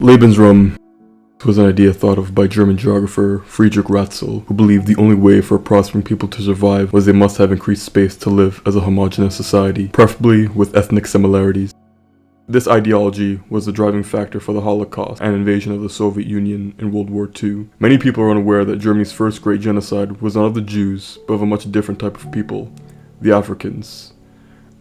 Lebensraum was an idea thought of by German geographer Friedrich Ratzel, who believed the only way for prospering people to survive was they must have increased space to live as a homogeneous society, preferably with ethnic similarities. This ideology was the driving factor for the Holocaust and invasion of the Soviet Union in World War II. Many people are unaware that Germany's first great genocide was not of the Jews, but of a much different type of people, the Africans.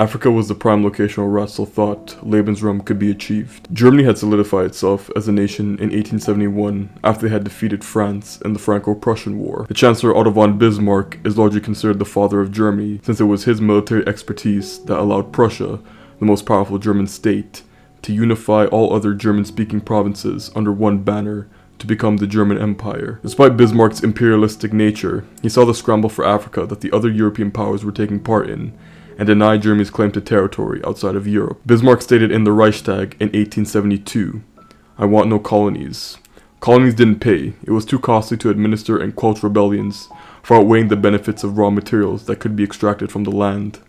Africa was the prime location where Ratzel thought Lebensraum could be achieved. Germany had solidified itself as a nation in 1871 after they had defeated France in the Franco-Prussian War. The Chancellor Otto von Bismarck is largely considered the father of Germany, since it was his military expertise that allowed Prussia, the most powerful German state, to unify all other German-speaking provinces under one banner to become the German Empire. Despite Bismarck's imperialistic nature, he saw the scramble for Africa that the other European powers were taking part in, and denied Germany's claim to territory outside of Europe. Bismarck stated in the Reichstag in 1872, "I want no colonies." Colonies didn't pay. It was too costly to administer and quench rebellions, far outweighing the benefits of raw materials that could be extracted from the land.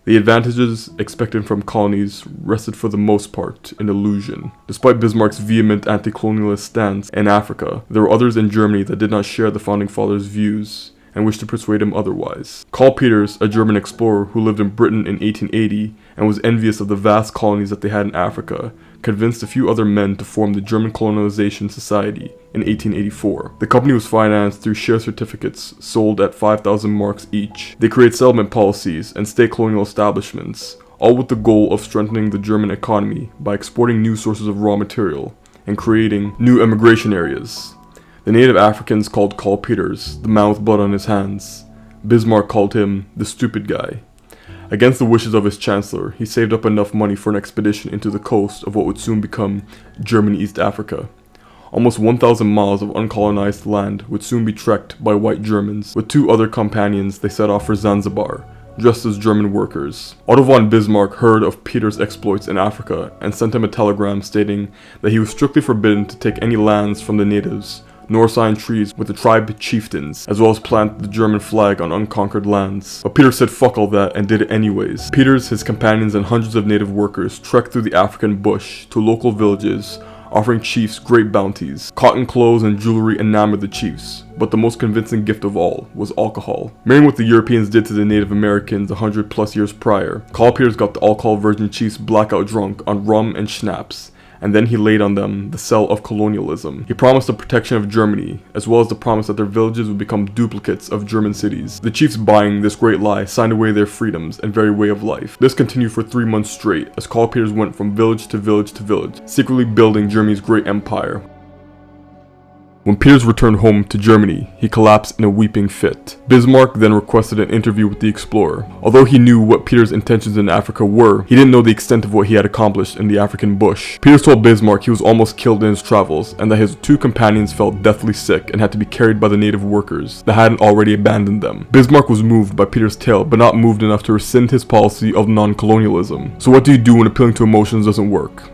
The advantages expected from colonies rested for the most part in illusion. Despite Bismarck's vehement anti-colonialist stance in Africa, there were others in Germany that did not share the Founding Fathers' views and wished to persuade him otherwise. Karl Peters, a German explorer who lived in Britain in 1880 and was envious of the vast colonies that they had in Africa, convinced a few other men to form the German Colonization Society in 1884. The company was financed through share certificates sold at 5,000 marks each. They created settlement policies and state colonial establishments, all with the goal of strengthening the German economy by exporting new sources of raw material and creating new emigration areas. The native Africans called Karl Peters the man with blood on his hands. Bismarck called him the stupid guy. Against the wishes of his chancellor, he saved up enough money for an expedition into the coast of what would soon become German East Africa. Almost 1,000 miles of uncolonized land would soon be trekked by white Germans. With two other companions, they set off for Zanzibar, dressed as German workers. Otto von Bismarck heard of Peters' exploits in Africa and sent him a telegram stating that he was strictly forbidden to take any lands from the natives, nor sign treaties with the tribe chieftains, as well as plant the German flag on unconquered lands. But Peters said fuck all that and did it anyways. Peters, his companions, and hundreds of native workers trekked through the African bush to local villages, offering chiefs great bounties. Cotton clothes and jewelry enamored the chiefs, but the most convincing gift of all was alcohol. Mirroring what the Europeans did to the Native Americans 100 plus years prior, Karl Peters got the alcohol virgin chiefs blackout drunk on rum and schnapps, and then he laid on them the sell of colonialism. He promised the protection of Germany, as well as the promise that their villages would become duplicates of German cities. The chiefs, buying this great lie, signed away their freedoms and very way of life. This continued for 3 months straight, as Karl Peters went from village to village to village, secretly building Germany's great empire. When Peters returned home to Germany, he collapsed in a weeping fit. Bismarck then requested an interview with the explorer. Although he knew what Peters' intentions in Africa were, he didn't know the extent of what he had accomplished in the African bush. Peters told Bismarck he was almost killed in his travels, and that his two companions felt deathly sick and had to be carried by the native workers that hadn't already abandoned them. Bismarck was moved by Peters' tale, but not moved enough to rescind his policy of non-colonialism. So what do you do when appealing to emotions doesn't work?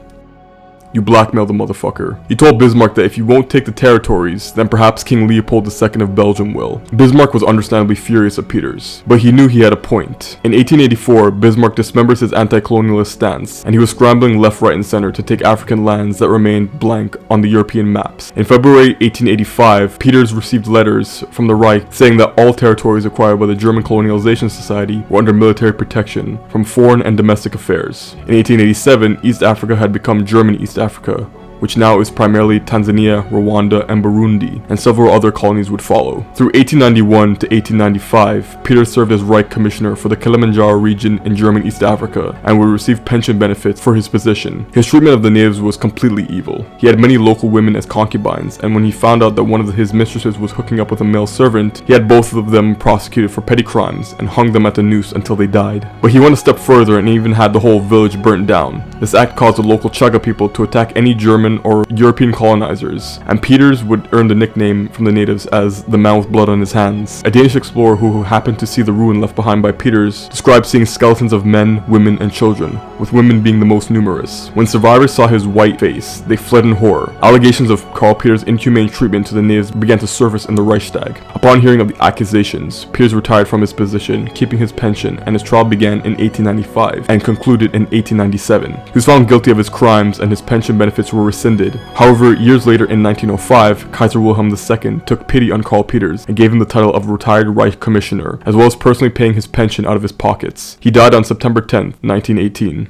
You blackmail the motherfucker. He told Bismarck that if you won't take the territories, then perhaps King Leopold II of Belgium will. Bismarck was understandably furious at Peters, but he knew he had a point. In 1884, Bismarck dismembers his anti-colonialist stance, and he was scrambling left, right, and center to take African lands that remained blank on the European maps. In February 1885, Peters received letters from the Reich saying that all territories acquired by the German Colonization Society were under military protection from foreign and domestic affairs. In 1887, East Africa had become German East Africa, which now is primarily Tanzania, Rwanda, and Burundi, and several other colonies would follow. Through 1891 to 1895, Peters served as Reich Commissioner for the Kilimanjaro region in German East Africa, and would receive pension benefits for his position. His treatment of the natives was completely evil. He had many local women as concubines, and when he found out that one of his mistresses was hooking up with a male servant, he had both of them prosecuted for petty crimes and hung them at the noose until they died. But he went a step further and even had the whole village burnt down. This act caused the local Chaga people to attack any German or European colonizers, and Peters would earn the nickname from the natives as the man with blood on his hands. A Danish explorer who happened to see the ruin left behind by Peters described seeing skeletons of men, women, and children, with women being the most numerous. When survivors saw his white face, they fled in horror. Allegations of Karl Peters' inhumane treatment to the natives began to surface in the Reichstag. Upon hearing of the accusations, Peters retired from his position, keeping his pension, and his trial began in 1895 and concluded in 1897. He was found guilty of his crimes, and his pension benefits were rescinded. However, years later in 1905, Kaiser Wilhelm II took pity on Karl Peters and gave him the title of retired Reich Commissioner, as well as personally paying his pension out of his pockets. He died on September 10, 1918.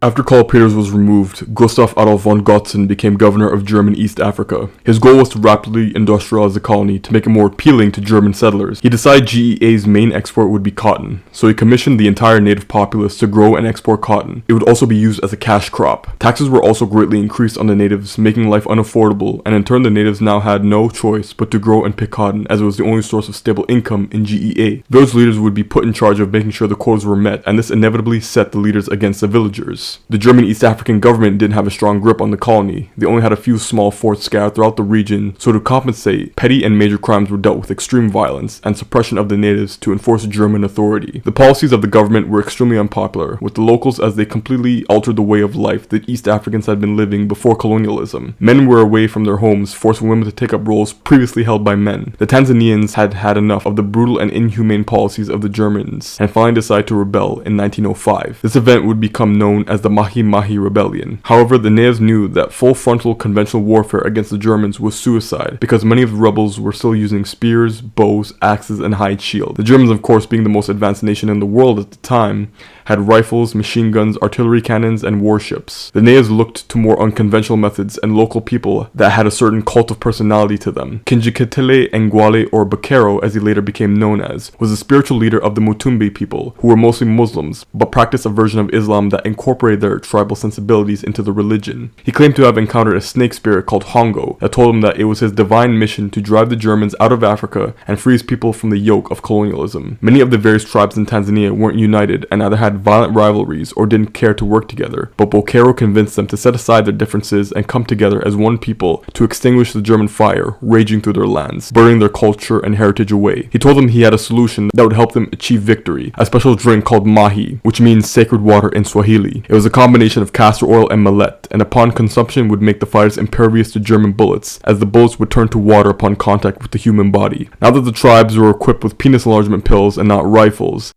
After Karl Peters was removed, Gustav Adolf von Gotzen became governor of German East Africa. His goal was to rapidly industrialize the colony to make it more appealing to German settlers. He decided GEA's main export would be cotton, so he commissioned the entire native populace to grow and export cotton. It would also be used as a cash crop. Taxes were also greatly increased on the natives, making life unaffordable, and in turn the natives now had no choice but to grow and pick cotton, as it was the only source of stable income in GEA. Village leaders would be put in charge of making sure the quotas were met, and this inevitably set the leaders against the villagers. The German East African government didn't have a strong grip on the colony. They only had a few small forts scattered throughout the region, so to compensate, petty and major crimes were dealt with extreme violence and suppression of the natives to enforce German authority. The policies of the government were extremely unpopular with the locals, as they completely altered the way of life that East Africans had been living before colonialism. Men were away from their homes, forcing women to take up roles previously held by men. The Tanzanians had had enough of the brutal and inhumane policies of the Germans and finally decided to rebel in 1905. This event would become known as the Maji Rebellion. However, the natives knew that full frontal conventional warfare against the Germans was suicide, because many of the rebels were still using spears, bows, axes, and hide shield. The Germans, of course, being the most advanced nation in the world at the time, had rifles, machine guns, artillery cannons, and warships. The natives looked to more unconventional methods and local people that had a certain cult of personality to them. Kinjeketile Ngwale, or Bakero as he later became known as, was the spiritual leader of the Mutumbi people, who were mostly Muslims, but practiced a version of Islam that incorporated their tribal sensibilities into the religion. He claimed to have encountered a snake spirit called Hongo that told him that it was his divine mission to drive the Germans out of Africa and free his people from the yoke of colonialism. Many of the various tribes in Tanzania weren't united and either had violent rivalries or didn't care to work together, but Bakero convinced them to set aside their differences and come together as one people to extinguish the German fire raging through their lands, burning their culture and heritage away. He told them he had a solution that would help them achieve victory, a special drink called Maji, which means sacred water in Swahili. It was a combination of castor oil and millet, and upon consumption would make the fighters impervious to German bullets, as the bullets would turn to water upon contact with the human body. Now that the tribes were equipped with penis enlargement pills and not rifles,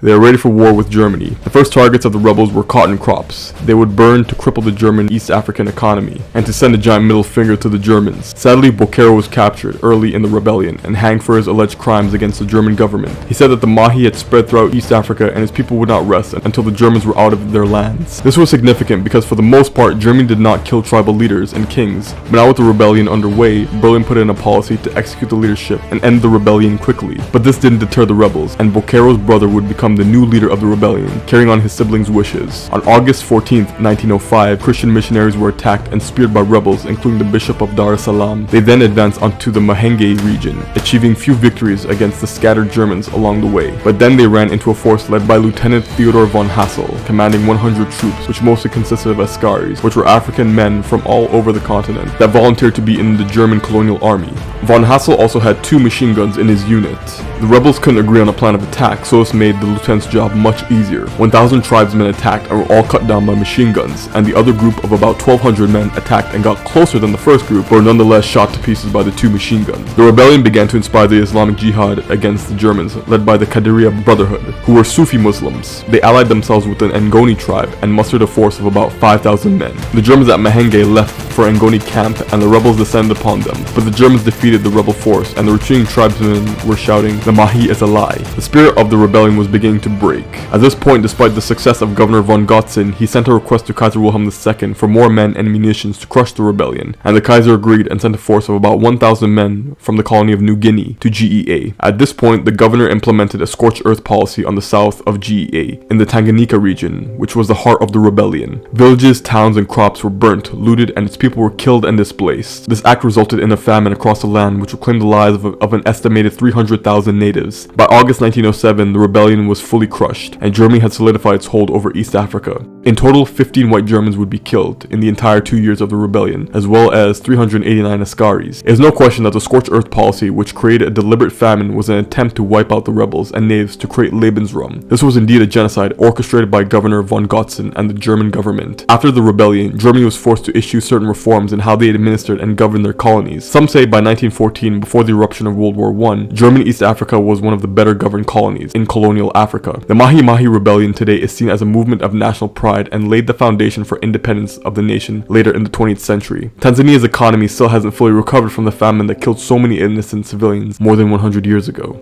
they are ready for war with Germany. The first targets of the rebels were cotton crops. They would burn to cripple the German East African economy and to send a giant middle finger to the Germans. Sadly, Bakero was captured early in the rebellion and hanged for his alleged crimes against the German government. He said that the Maji had spread throughout East Africa and his people would not rest until the Germans were out of their lands. This was significant because for the most part, Germany did not kill tribal leaders and kings. But now with the rebellion underway, Berlin put in a policy to execute the leadership and end the rebellion quickly. But this didn't deter the rebels, and Bakero's brother would become the new leader of the rebellion, carrying on his siblings' wishes. On August 14, 1905, Christian missionaries were attacked and speared by rebels, including the Bishop of Dar es Salaam. They then advanced onto the Mahenge region, achieving few victories against the scattered Germans along the way. But then they ran into a force led by Lieutenant Theodor von Hassel, commanding 100 troops, which mostly consisted of Askaris, which were African men from all over the continent that volunteered to be in the German colonial army. Von Hassel also had 2 machine guns in his unit. The rebels couldn't agree on a plan of attack, so this made the lieutenant's job much easier. 1,000 tribesmen attacked and were all cut down by machine guns, and the other group of about 1,200 men attacked and got closer than the first group, but were nonetheless shot to pieces by the 2 machine guns. The rebellion began to inspire the Islamic Jihad against the Germans, led by the Qadiriya Brotherhood, who were Sufi Muslims. They allied themselves with the Ngoni tribe and mustered a force of about 5,000 men. The Germans at Mahenge left for Ngoni camp and the rebels descended upon them, but the Germans defeated the rebel force and the retreating tribesmen were shouting, "The Maji is a lie." The spirit of the rebellion was beginning to break. At this point, despite the success of Governor von Gotzen, he sent a request to Kaiser Wilhelm II for more men and munitions to crush the rebellion, and the Kaiser agreed and sent a force of about 1,000 men from the colony of New Guinea to GEA. At this point, the governor implemented a scorched earth policy on the south of GEA, in the Tanganyika region, which was the heart of the rebellion. Villages, towns, and crops were burnt, looted, and its people were killed and displaced. This act resulted in a famine across the land which would claim the lives of an estimated 300,000 natives. By August 1907, the rebellion was fully crushed, and Germany had solidified its hold over East Africa. In total, 15 white Germans would be killed in the entire 2 years of the rebellion, as well as 389 Askaris. It is no question that the scorched earth policy, which created a deliberate famine, was an attempt to wipe out the rebels and natives to create Lebensraum. This was indeed a genocide orchestrated by Governor von Gotzen and the German government. After the rebellion, Germany was forced to issue certain reforms in how they administered and governed their colonies. Some say by 1914, before the eruption of World War I, German East Africa was one of the better governed colonies in colonial Africa. The Maji rebellion today is seen as a movement of national pride and laid the foundation for independence of the nation later in the 20th century. Tanzania's economy still hasn't fully recovered from the famine that killed so many innocent civilians more than 100 years ago.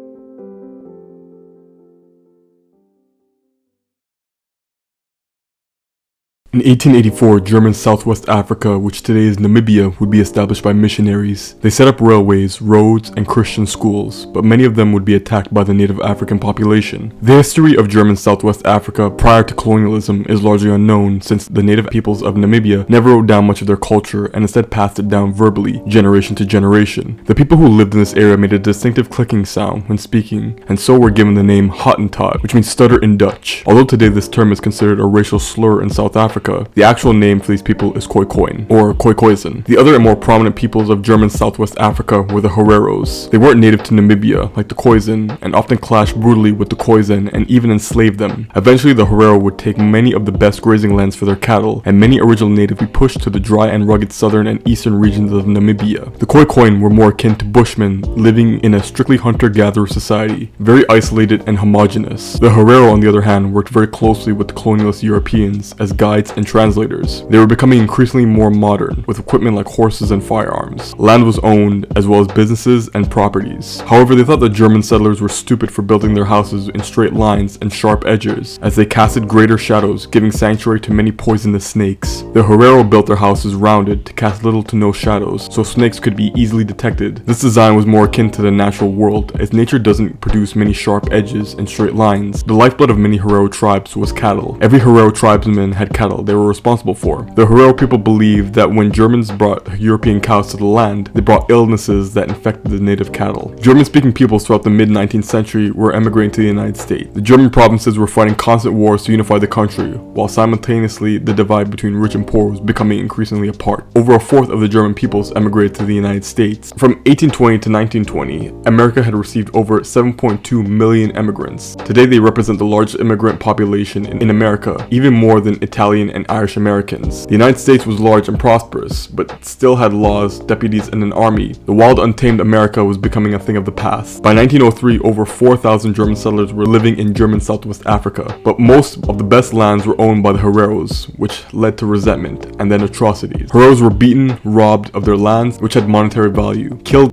In 1884, German Southwest Africa, which today is Namibia, would be established by missionaries. They set up railways, roads, and Christian schools, but many of them would be attacked by the native African population. The history of German Southwest Africa prior to colonialism is largely unknown, since the native peoples of Namibia never wrote down much of their culture and instead passed it down verbally, generation to generation. The people who lived in this area made a distinctive clicking sound when speaking, and so were given the name Hottentot, which means stutter in Dutch. Although today this term is considered a racial slur in South Africa, the actual name for these people is Khoikhoi, or Khoikhoi. The other and more prominent peoples of German Southwest Africa were the Hereros. They weren't native to Namibia, like the Khoisan, and often clashed brutally with the Khoisan and even enslaved them. Eventually, the Herero would take many of the best grazing lands for their cattle, and many original natives would be pushed to the dry and rugged southern and eastern regions of Namibia. The Khoikhoi were more akin to Bushmen, living in a strictly hunter-gatherer society, very isolated and homogeneous. The Herero, on the other hand, worked very closely with the colonialist Europeans as guides and translators. They were becoming increasingly more modern, with equipment like horses and firearms. Land was owned, as well as businesses and properties. However, they thought the German settlers were stupid for building their houses in straight lines and sharp edges, as they casted greater shadows, giving sanctuary to many poisonous snakes. The Herero built their houses rounded to cast little to no shadows, so snakes could be easily detected. This design was more akin to the natural world, as nature doesn't produce many sharp edges and straight lines. The lifeblood of many Herero tribes was cattle. Every Herero tribesman had cattle they were responsible for. The Herero people believed that when Germans brought European cows to the land, they brought illnesses that infected the native cattle. German-speaking peoples throughout the mid-19th century were emigrating to the United States. The German provinces were fighting constant wars to unify the country, while simultaneously the divide between rich and poor was becoming increasingly apart. Over a fourth of the German peoples emigrated to the United States. From 1820 to 1920, America had received over 7.2 million immigrants. Today they represent the largest immigrant population in America, even more than Italian and Irish Americans. The United States was large and prosperous, but still had laws, deputies, and an army. The wild, untamed America was becoming a thing of the past. By 1903, over 4,000 German settlers were living in German Southwest Africa, but most of the best lands were owned by the Hereros, which led to resentment and then atrocities. Hereros were beaten, robbed of their lands, which had monetary value, killed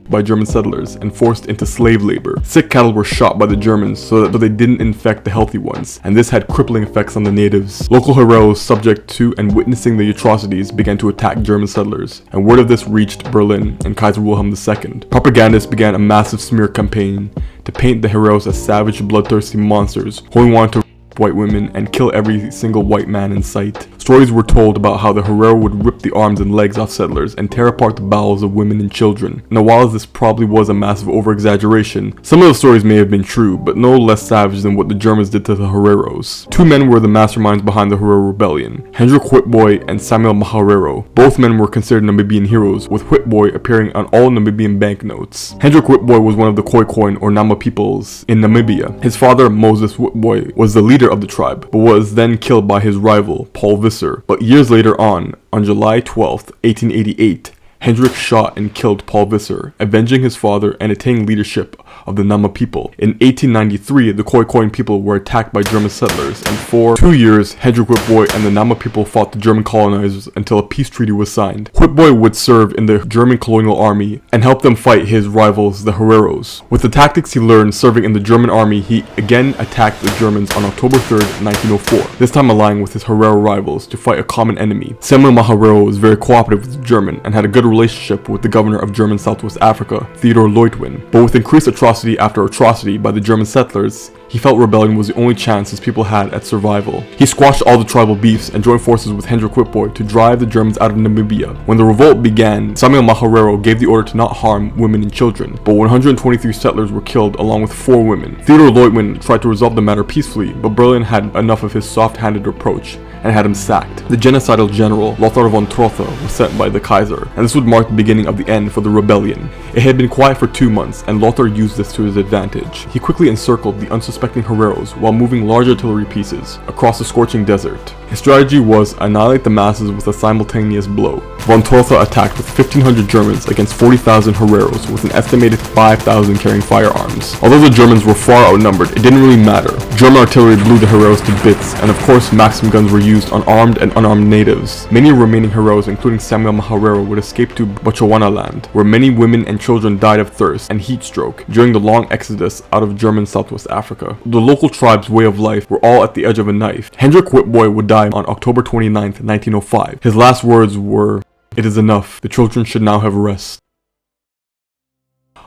by German settlers, and forced into slave labor. Sick cattle were shot by the Germans so that they didn't infect the healthy ones, and this had crippling effects on the natives. Local Hereros, subject to and witnessing the atrocities, began to attack German settlers, and word of this reached Berlin and Kaiser Wilhelm II. Propagandists began a massive smear campaign to paint the Hereros as savage, bloodthirsty monsters, holding on to white women and kill every single white man in sight. Stories were told about how the Herero would rip the arms and legs off settlers and tear apart the bowels of women and children. Now, while this probably was a massive over-exaggeration, some of the stories may have been true, but no less savage than what the Germans did to the Hereros. Two men were the masterminds behind the Herero rebellion, Hendrik Witbooi and Samuel Maharero. Both men were considered Namibian heroes, with Witbooi appearing on all Namibian banknotes. Hendrik Witbooi was one of the Khoikhoi or Nama peoples in Namibia. His father, Moses Witbooi, was the leader of the tribe, but was then killed by his rival, Paul Visser. But years later on July 12, 1888, Hendrik shot and killed Paul Visser, avenging his father and attaining leadership of the Nama people. In 1893, the Khoikhoi people were attacked by German settlers, and for 2 years, Hendrik Witbooi and the Nama people fought the German colonizers until a peace treaty was signed. Witbooi would serve in the German colonial army and help them fight his rivals, the Hereros. With the tactics he learned serving in the German army, he again attacked the Germans on October 3rd, 1904, this time allying with his Herero rivals to fight a common enemy. Samuel Maharero was very cooperative with the German and had a good relationship with the governor of German Southwest Africa, Theodor Leutwin. But with increased atrocity after atrocity by the German settlers, he felt rebellion was the only chance his people had at survival. He squashed all the tribal beefs and joined forces with Hendrik Witbooi to drive the Germans out of Namibia. When the revolt began, Samuel Maharero gave the order to not harm women and children, but 123 settlers were killed along with 4 women. Theodor Leutwin tried to resolve the matter peacefully, but Berlin had enough of his soft-handed approach and had him sacked. The genocidal general Lothar von Trotha was sent by the Kaiser, and this would mark the beginning of the end for the rebellion. It had been quiet for 2 months, and Lothar used this to his advantage. He quickly encircled the unsuspecting Hereros while moving large artillery pieces across the scorching desert. His strategy was annihilate the masses with a simultaneous blow. Von Tortha attacked with 1,500 Germans against 40,000 Hereros with an estimated 5,000 carrying firearms. Although the Germans were far outnumbered, it didn't really matter. German artillery blew the Hereros to bits, and of course Maxim guns were used on armed and unarmed natives. Many remaining Hereros, including Samuel Maharero, would escape to Botswana land, where many women and children died of thirst and heat stroke during the long exodus out of German Southwest Africa. The local tribes' way of life were all at the edge of a knife. Hendrik Witbooi would die on October 29th, 1905. His last words were, "It is enough. The children should now have rest."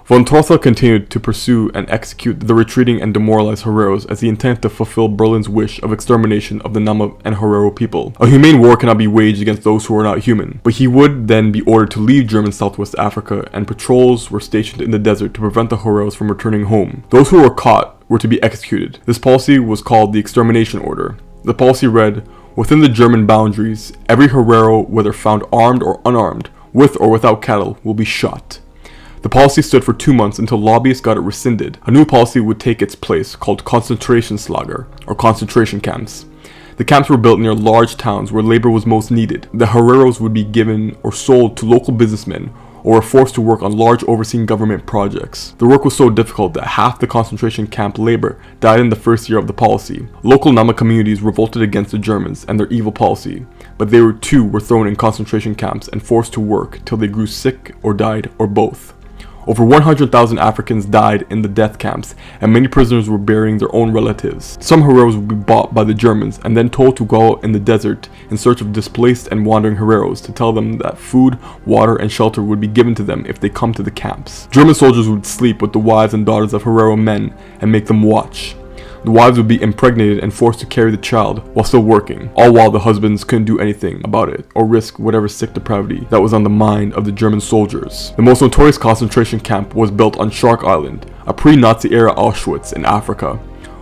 Von Tortha continued to pursue and execute the retreating and demoralized Hereros as he intended to fulfill Berlin's wish of extermination of the Nama and Herero people. A humane war cannot be waged against those who are not human, but he would then be ordered to leave German Southwest Africa, and patrols were stationed in the desert to prevent the Hereros from returning home. Those who were caught were to be executed. This policy was called the Extermination Order. The policy read, "Within the German boundaries, every Herero, whether found armed or unarmed, with or without cattle, will be shot." The policy stood for 2 months until lobbyists got it rescinded. A new policy would take its place called Konzentrationslager, or concentration camps. The camps were built near large towns where labor was most needed. The Hereros would be given or sold to local businessmen or were forced to work on large overseen government projects. The work was so difficult that half the concentration camp labor died in the first year of the policy. Local Nama communities revolted against the Germans and their evil policy, but they too were thrown in concentration camps and forced to work till they grew sick or died or both. Over 100,000 Africans died in the death camps, and many prisoners were burying their own relatives. Some Hereros would be bought by the Germans and then told to go out in the desert in search of displaced and wandering Hereros to tell them that food, water, and shelter would be given to them if they come to the camps. German soldiers would sleep with the wives and daughters of Herero men and make them watch. The wives would be impregnated and forced to carry the child while still working, all while the husbands couldn't do anything about it or risk whatever sick depravity that was on the mind of the German soldiers. The most notorious concentration camp was built on Shark Island, a pre-Nazi era Auschwitz in Africa.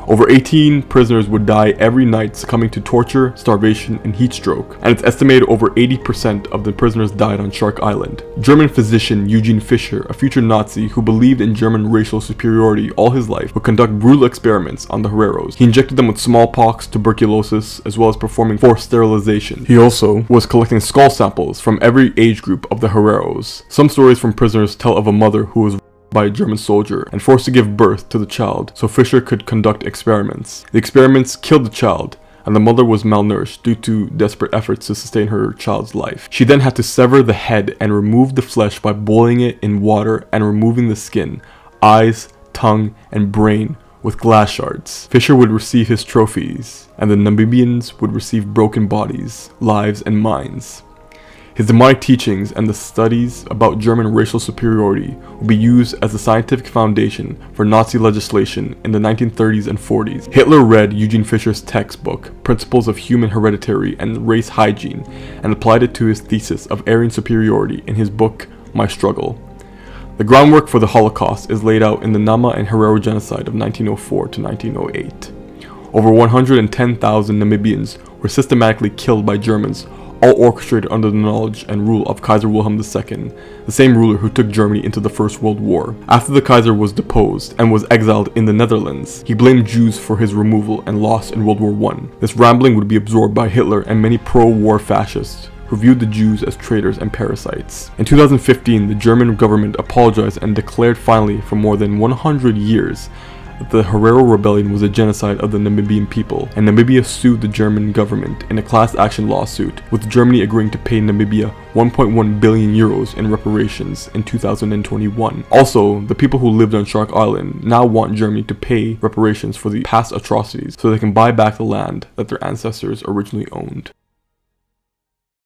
Over 18 prisoners would die every night, succumbing to torture, starvation, and heat stroke, and it's estimated over 80% of the prisoners died on Shark Island. German physician Eugen Fischer, a future Nazi who believed in German racial superiority all his life, would conduct brutal experiments on the Hereros. He injected them with smallpox, tuberculosis, as well as performing forced sterilization. He also was collecting skull samples from every age group of the Hereros. Some stories from prisoners tell of a mother who was by a German soldier and forced to give birth to the child so Fischer could conduct experiments. The experiments killed the child, and the mother was malnourished due to desperate efforts to sustain her child's life. She then had to sever the head and remove the flesh by boiling it in water and removing the skin, eyes, tongue, and brain with glass shards. Fischer would receive his trophies, and the Namibians would receive broken bodies, lives, and minds. His demonic teachings and the studies about German racial superiority would be used as the scientific foundation for Nazi legislation in the 1930s and 40s. Hitler read Eugen Fischer's textbook, Principles of Human Hereditary and Race Hygiene, and applied it to his thesis of Aryan superiority in his book, My Struggle. The groundwork for the Holocaust is laid out in the Nama and Herero Genocide of 1904 to 1908. Over 110,000 Namibians were systematically killed by Germans, all orchestrated under the knowledge and rule of Kaiser Wilhelm II, the same ruler who took Germany into the First World War. After the Kaiser was deposed and was exiled in the Netherlands, he blamed Jews for his removal and loss in World War I. This rambling would be absorbed by Hitler and many pro-war fascists who viewed the Jews as traitors and parasites. In 2015, the German government apologized and declared finally for more than 100 years that the Herero Rebellion was a genocide of the Namibian people, and Namibia sued the German government in a class action lawsuit, with Germany agreeing to pay Namibia 1.1 billion euros in reparations in 2021. Also, the people who lived on Shark Island now want Germany to pay reparations for the past atrocities so they can buy back the land that their ancestors originally owned.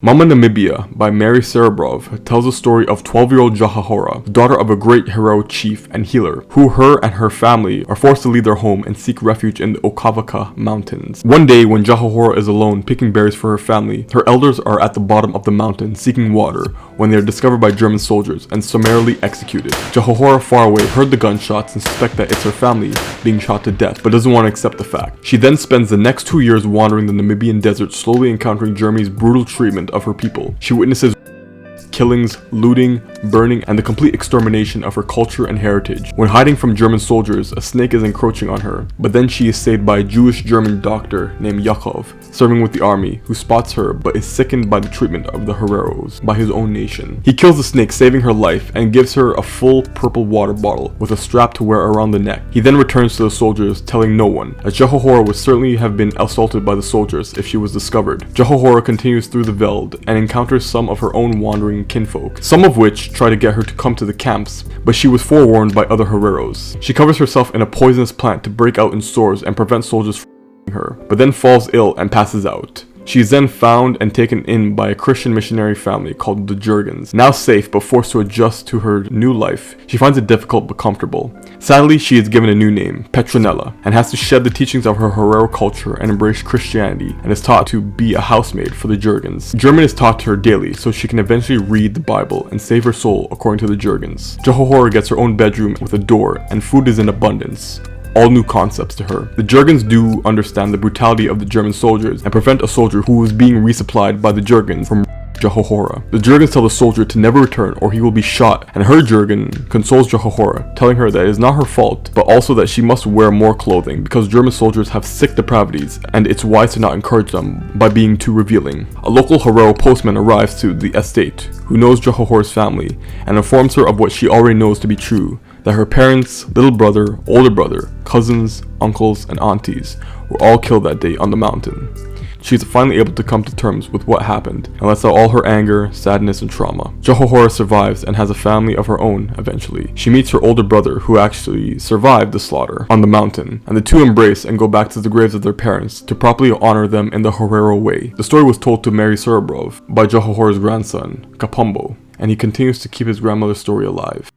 Mama Namibia by Mary Serebrov tells the story of 12-year-old Jahahora, the daughter of a great Herero chief and healer, who her and her family are forced to leave their home and seek refuge in the Okavaka mountains. One day when Jahahora is alone picking berries for her family, her elders are at the bottom of the mountain seeking water when they are discovered by German soldiers and summarily executed. Jahahora, far away, heard the gunshots and suspects that it's her family being shot to death, but doesn't want to accept the fact. She then spends the next 2 years wandering the Namibian desert, slowly encountering Germany's brutal treatment of her people. She witnesses killings, looting, burning, and the complete extermination of her culture and heritage. When hiding from German soldiers, a snake is encroaching on her, but then she is saved by a Jewish-German doctor named Yakov, serving with the army, who spots her but is sickened by the treatment of the Hereros by his own nation. He kills the snake, saving her life, and gives her a full purple water bottle with a strap to wear around the neck. He then returns to the soldiers, telling no one, as Jehoahora would certainly have been assaulted by the soldiers if she was discovered. Jehoahora continues through the Veld and encounters some of her own wandering kinfolk, some of which try to get her to come to the camps, but she was forewarned by other Hereros. She covers herself in a poisonous plant to break out in sores and prevent soldiers from her, but then falls ill and passes out. She is then found and taken in by a Christian missionary family called the Jurgens. Now safe but forced to adjust to her new life, she finds it difficult but comfortable. Sadly, she is given a new name, Petronella, and has to shed the teachings of her Herero culture and embrace Christianity, and is taught to be a housemaid for the Jurgens. German is taught to her daily so she can eventually read the Bible and save her soul according to the Jurgens. Jehoahora gets her own bedroom with a door, and food is in abundance. All new concepts to her. The Jurgens do understand the brutality of the German soldiers and prevent a soldier who was being resupplied by the Jurgens from Jehoahora. The Jurgens tell the soldier to never return or he will be shot, and her Jurgen consoles Jehoahora, telling her that it is not her fault, but also that she must wear more clothing because German soldiers have sick depravities and it's wise to not encourage them by being too revealing. A local Herero postman arrives to the estate, who knows Jehoahora's family, and informs her of what she already knows to be true, that her parents, little brother, older brother, cousins, uncles, and aunties were all killed that day on the mountain. She is finally able to come to terms with what happened and lets out all her anger, sadness, and trauma. Jehoahora survives and has a family of her own eventually. She meets her older brother who actually survived the slaughter on the mountain, and the two embrace and go back to the graves of their parents to properly honor them in the Herero way. The story was told to Mary Serebrov by Jehoahora's grandson, Kapombo, and he continues to keep his grandmother's story alive.